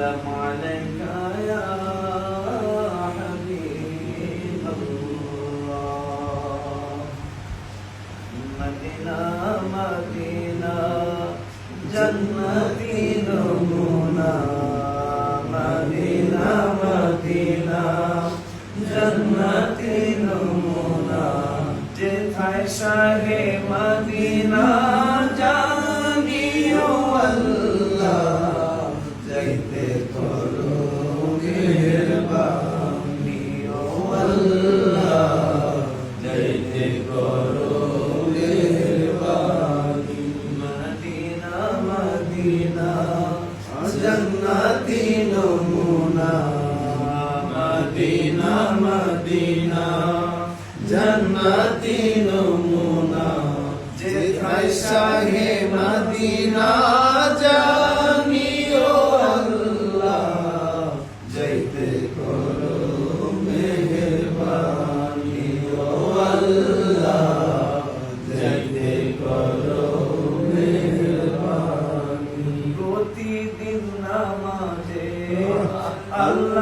সালাম আলাইকা ইয়া হাবিবাল্লাহ। Medina Medina জান্নাতি নমুনা, মদিনা মদিনা জান্নাতি নমুনা, যেথায় শাহে মদিনা জানিও আল্লাহ, যাইতে করো মেহেরবানি ও আল্লাহ, যাইতে করো মেহেরবানি। মদিনা মদিনা জান্নাতি নমুনা, মদিনা মদিনা জান্নাতি নমুনা, যেথায় শাহে মদিনা জানিও আল্লাহ, যাইতে করো মেহেরবানি ও আল্লাহ, যাইতে করো মেহেরবানি। প্রতিদিন নামাজে আল্লাহ